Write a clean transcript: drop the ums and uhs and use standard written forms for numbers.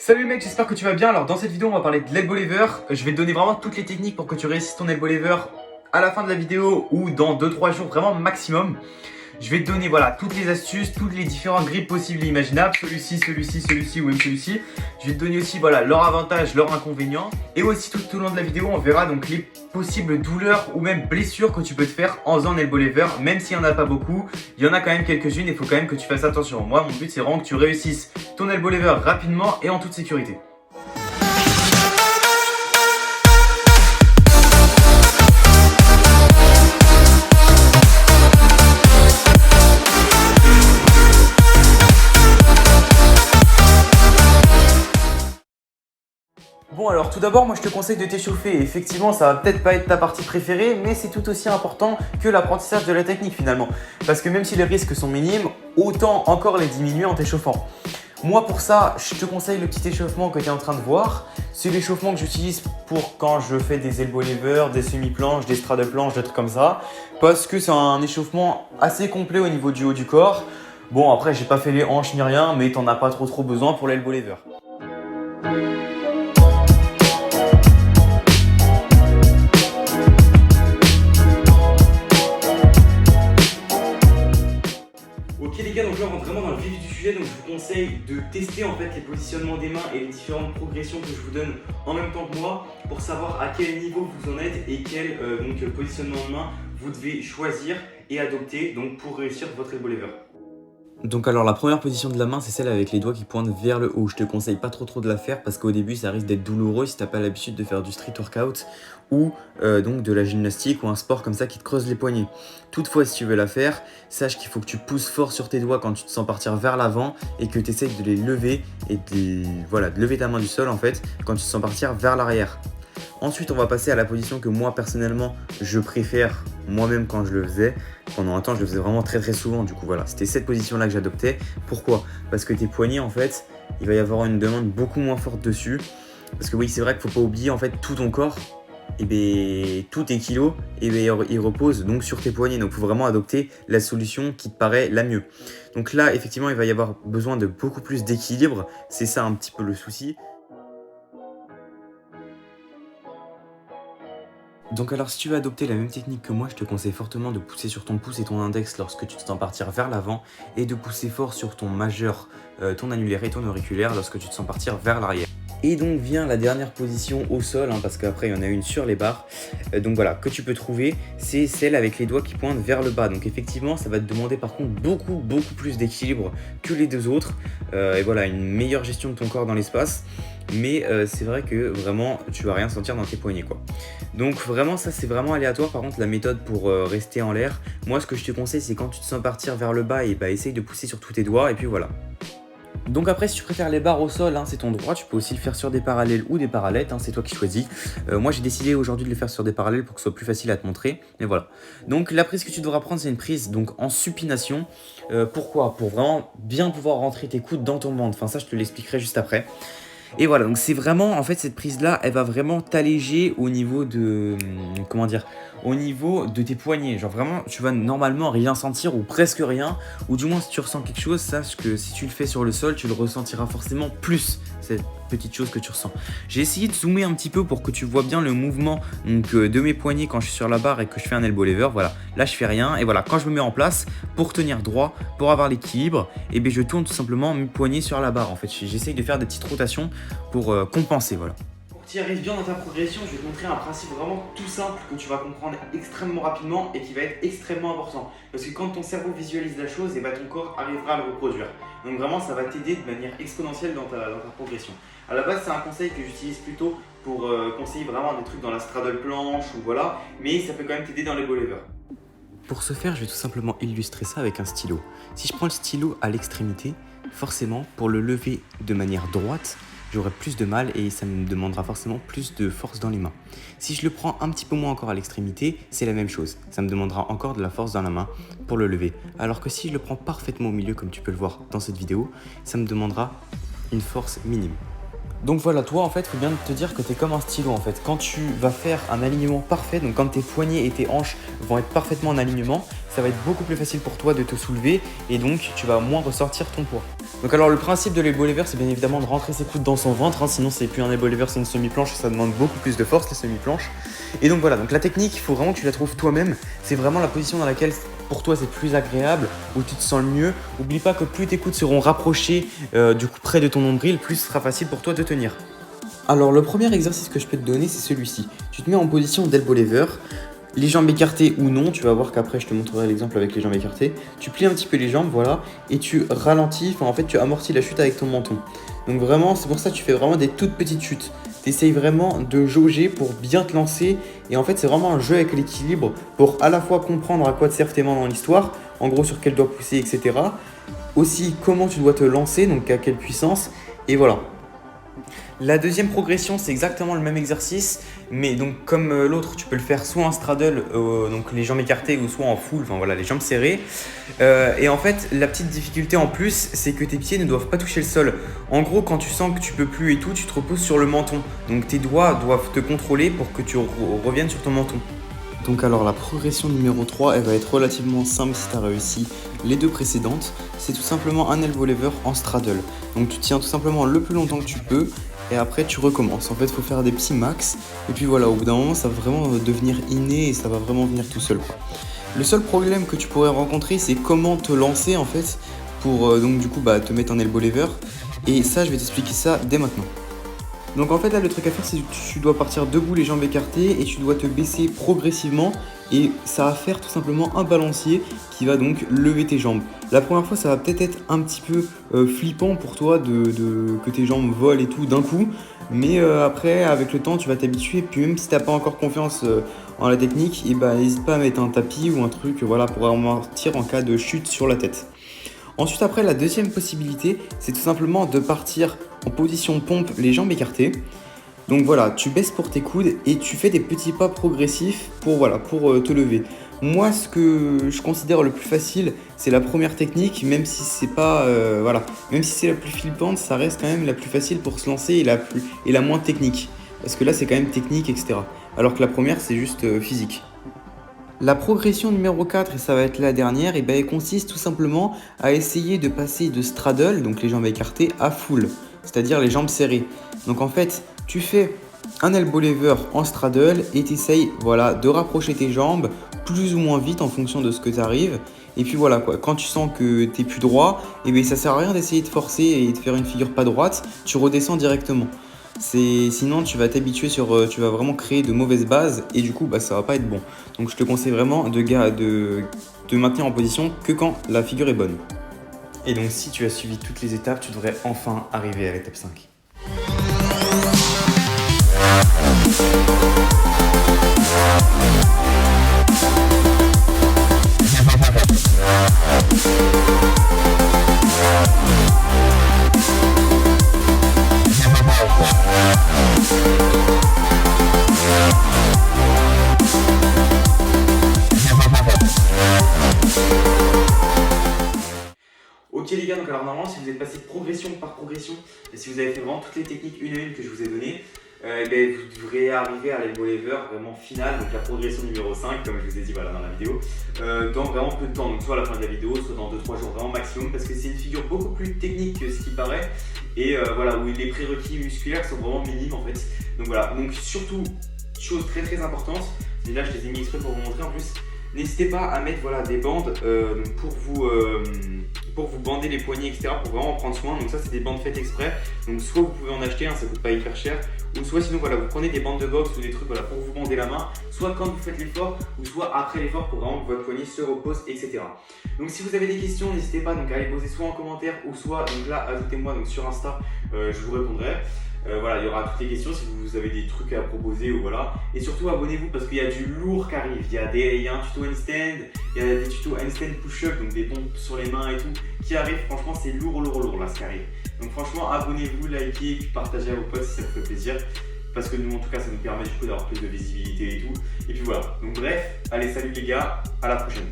Salut mec, j'espère que tu vas bien. Alors dans cette vidéo on va parler de l'elbow lever. Je vais te donner vraiment toutes les techniques pour que tu réussisses ton elbow lever à la fin de la vidéo ou dans 2-3 jours vraiment maximum. Je vais te donner voilà toutes les astuces, toutes les différentes grips possibles et imaginables. Celui-ci ou même celui-ci. Je vais te donner aussi voilà leurs avantages, leurs inconvénients. Et aussi tout au long de la vidéo on verra donc les possibles douleurs ou même blessures que tu peux te faire en faisant un elbow lever. Même s'il n'y en a pas beaucoup, il y en a quand même quelques-unes et il faut quand même que tu fasses attention. Moi mon but c'est vraiment que tu réussisses ton elbow lever rapidement et en toute sécurité. Bon alors tout d'abord moi je te conseille de t'échauffer. Effectivement ça va peut-être pas être ta partie préférée mais c'est tout aussi important que l'apprentissage de la technique finalement. Parce que même si les risques sont minimes, autant encore les diminuer en t'échauffant. Moi pour ça je te conseille le petit échauffement que tu es en train de voir. C'est l'échauffement que j'utilise pour quand je fais des elbow levers, des semi-planches, des straddle planches, des trucs comme ça. Parce que c'est un échauffement assez complet au niveau du haut du corps. Bon après j'ai pas fait les hanches ni rien mais t'en as pas trop besoin pour l'elbow lever. Ok les gars, donc là on rentre vraiment dans le vif du sujet, donc je vous conseille de tester en fait les positionnements des mains et les différentes progressions que je vous donne en même temps que moi pour savoir à quel niveau vous en êtes et quel positionnement de main vous devez choisir et adopter donc pour réussir votre elbow lever. Donc alors la première position de la main c'est celle avec les doigts qui pointent vers le haut. Je te conseille pas trop de la faire parce qu'au début ça risque d'être douloureux si t'as pas l'habitude de faire du street workout ou donc de la gymnastique ou un sport comme ça qui te creuse les poignets. Toutefois si tu veux la faire, sache qu'il faut que tu pousses fort sur tes doigts quand tu te sens partir vers l'avant et que tu essayes de les lever et de lever ta main du sol en fait quand tu te sens partir vers l'arrière. Ensuite on va passer à la position que moi personnellement je préfère moi-même quand je le faisais. Pendant un temps je le faisais vraiment très souvent, du coup voilà, c'était cette position là que j'adoptais. Pourquoi? Parce que tes poignets en fait, il va y avoir une demande beaucoup moins forte dessus. Parce que oui c'est vrai qu'il faut pas oublier en fait tout ton corps, et tous tes kilos ils reposent donc sur tes poignets. Donc il faut vraiment adopter la solution qui te paraît la mieux. Donc là effectivement il va y avoir besoin de beaucoup plus d'équilibre, c'est ça un petit peu le souci. Donc alors si tu veux adopter la même technique que moi, je te conseille fortement de pousser sur ton pouce et ton index lorsque tu te sens partir vers l'avant et de pousser fort sur ton majeur, ton annulaire et ton auriculaire lorsque tu te sens partir vers l'arrière. Et donc vient la dernière position au sol, parce qu'après il y en a une sur les barres, donc voilà, que tu peux trouver, c'est celle avec les doigts qui pointent vers le bas. Donc effectivement ça va te demander par contre beaucoup plus d'équilibre que les deux autres, et voilà, une meilleure gestion de ton corps dans l'espace. Mais c'est vrai que vraiment tu vas rien sentir dans tes poignets quoi. Donc vraiment ça c'est vraiment aléatoire. Par contre la méthode pour rester en l'air, moi ce que je te conseille c'est quand tu te sens partir vers le bas et essaye de pousser sur tous tes doigts et puis voilà. Donc après si tu préfères les barres au sol, c'est ton droit, tu peux aussi le faire sur des parallèles ou des parallettes, c'est toi qui choisis. Moi j'ai décidé aujourd'hui de le faire sur des parallèles pour que ce soit plus facile à te montrer, mais voilà. Donc la prise que tu devras prendre c'est une prise donc en supination. Pourquoi? Pour vraiment bien pouvoir rentrer tes coudes dans ton ventre, ça je te l'expliquerai juste après. Et voilà, donc c'est vraiment, en fait, cette prise-là, elle va vraiment t'alléger au niveau de, comment dire, au niveau de tes poignets. Genre vraiment, tu vas normalement rien sentir ou presque rien, ou du moins si tu ressens quelque chose, sache que si tu le fais sur le sol, tu le ressentiras forcément plus, cette petite chose que tu ressens. J'ai essayé de zoomer un petit peu pour que tu vois bien le mouvement donc, de mes poignets quand je suis sur la barre et que je fais un elbow lever. Voilà, là je fais rien, et voilà, quand je me mets en place, pour tenir droit, pour avoir l'équilibre, et bien je tourne tout simplement mes poignets sur la barre. En fait, j'essaye de faire des petites rotations pour compenser, voilà. Pour que tu y arrives bien dans ta progression, je vais te montrer un principe vraiment tout simple que tu vas comprendre extrêmement rapidement et qui va être extrêmement important. Parce que quand ton cerveau visualise la chose, ton corps arrivera à le reproduire. Donc vraiment ça va t'aider de manière exponentielle dans ta progression. À la base c'est un conseil que j'utilise plutôt pour conseiller vraiment des trucs dans la straddle planche ou voilà, mais ça peut quand même t'aider dans les elbow lever. Pour ce faire, je vais tout simplement illustrer ça avec un stylo. Si je prends le stylo à l'extrémité, forcément pour le lever de manière droite, j'aurai plus de mal et ça me demandera forcément plus de force dans les mains. Si je le prends un petit peu moins encore à l'extrémité, c'est la même chose. Ça me demandera encore de la force dans la main pour le lever. Alors que si je le prends parfaitement au milieu, comme tu peux le voir dans cette vidéo, ça me demandera une force minime. Donc voilà, toi en fait, il faut bien te dire que tu es comme un stylo en fait. Quand tu vas faire un alignement parfait, donc quand tes poignets et tes hanches vont être parfaitement en alignement, ça va être beaucoup plus facile pour toi de te soulever et donc tu vas moins ressortir ton poids. Donc alors le principe de l'elbow lever, c'est bien évidemment de rentrer ses coudes dans son ventre, hein, sinon c'est plus un elbow lever, c'est une semi-planche et ça demande beaucoup plus de force les semi-planches. Et donc voilà, donc la technique, il faut vraiment que tu la trouves toi-même. C'est vraiment la position dans laquelle pour toi c'est plus agréable, où tu te sens le mieux. Oublie pas que plus tes coudes seront rapprochés du coup près de ton nombril, plus ce sera facile pour toi de tenir. Alors le premier exercice que je peux te donner, c'est celui-ci. Tu te mets en position d'elbow lever. Les jambes écartées ou non, tu vas voir qu'après je te montrerai l'exemple avec les jambes écartées. Tu plies un petit peu les jambes, voilà, et tu ralentis, enfin en fait tu amortis la chute avec ton menton. Donc vraiment, c'est pour ça que tu fais vraiment des toutes petites chutes. Tu essayes vraiment de jauger pour bien te lancer. Et en fait c'est vraiment un jeu avec l'équilibre pour à la fois comprendre à quoi te servent tes mains dans l'histoire, en gros sur quel doigt pousser, etc. Aussi comment tu dois te lancer, donc à quelle puissance, et voilà. La deuxième progression, c'est exactement le même exercice, mais donc comme l'autre, tu peux le faire soit en straddle, donc les jambes écartées, ou soit en full, enfin voilà, les jambes serrées. Et en fait, la petite difficulté en plus, c'est que tes pieds ne doivent pas toucher le sol. En gros, quand tu sens que tu peux plus et tout, tu te reposes sur le menton. Donc tes doigts doivent te contrôler pour que tu reviennes sur ton menton. Donc alors la progression numéro 3, elle va être relativement simple si tu as réussi les deux précédentes. C'est tout simplement un elbow lever en straddle. Donc tu tiens tout simplement le plus longtemps que tu peux et après tu recommences. En fait, il faut faire des petits max et puis voilà, au bout d'un moment, ça va vraiment devenir inné et ça va vraiment venir tout seul, quoi. Le seul problème que tu pourrais rencontrer, c'est comment te lancer en fait pour donc du coup te mettre en elbow lever. Et ça, je vais t'expliquer ça dès maintenant. Donc en fait là le truc à faire, c'est que tu dois partir debout les jambes écartées et tu dois te baisser progressivement et ça va faire tout simplement un balancier qui va donc lever tes jambes. La première fois ça va peut-être être un petit peu flippant pour toi que tes jambes volent et tout d'un coup, mais après avec le temps tu vas t'habituer, puis même si t'as pas encore confiance en la technique, et n'hésite pas à mettre un tapis ou un truc voilà, pour amortir en cas de chute sur la tête. Ensuite après la deuxième possibilité, c'est tout simplement de partir en position pompe les jambes écartées. Donc voilà, tu baisses pour tes coudes et tu fais des petits pas progressifs pour te lever. Moi ce que je considère le plus facile, c'est la première technique, même si c'est pas même si c'est la plus flippante, ça reste quand même la plus facile pour se lancer et la moins technique. Parce que là c'est quand même technique, etc. Alors que la première c'est juste physique. La progression numéro 4, et ça va être la dernière, elle consiste tout simplement à essayer de passer de straddle, donc les jambes écartées, à full, c'est-à-dire les jambes serrées. Donc en fait, tu fais un elbow lever en straddle et tu essayes de rapprocher tes jambes plus ou moins vite en fonction de ce que tu arrives. Et puis voilà quoi, quand tu sens que tu n'es plus droit, ça sert à rien d'essayer de forcer et de faire une figure pas droite, tu redescends directement. Sinon tu vas t'habituer tu vas vraiment créer de mauvaises bases et du coup ça va pas être bon. Donc je te conseille vraiment de maintenir en position que quand la figure est bonne. Et donc si tu as suivi toutes les étapes, tu devrais enfin arriver à l'étape 5. Ok les gars, donc alors normalement si vous êtes passé progression par progression et si vous avez fait vraiment toutes les techniques une à une que je vous ai données, vous devrez arriver à l'elbow lever vraiment final, donc la progression numéro 5 comme je vous ai dit dans la vidéo, dans vraiment peu de temps, donc soit à la fin de la vidéo, soit dans 2-3 jours vraiment maximum, parce que c'est une figure beaucoup plus technique que ce qui paraît et où les prérequis musculaires sont vraiment minimes en fait. Donc voilà, donc surtout, chose très très importante, et là je les ai mis exprès pour vous montrer en plus, n'hésitez pas à mettre des bandes pour vous bander les poignets, etc. pour vraiment en prendre soin. Donc ça c'est des bandes faites exprès. Donc soit vous pouvez en acheter, ça coûte pas hyper cher, ou soit sinon vous prenez des bandes de boxe ou des trucs pour vous bander la main, soit quand vous faites l'effort, ou soit après l'effort pour vraiment que votre poignet se repose, etc. Donc si vous avez des questions, n'hésitez pas à les poser soit en commentaire ou soit ajoutez-moi sur Insta, je vous répondrai. Il y aura toutes les questions si vous avez des trucs à proposer ou voilà. Et surtout abonnez-vous parce qu'il y a du lourd qui arrive. Il y a un tuto handstand, il y a des tutos handstand push-up, donc des pompes sur les mains et tout, qui arrivent. Franchement c'est lourd là ce qui arrive. Donc franchement abonnez-vous, likez, puis partagez à vos potes si ça vous fait plaisir. Parce que nous en tout cas ça nous permet d'avoir plus de visibilité et tout. Et puis voilà. Donc bref, allez salut les gars, à la prochaine.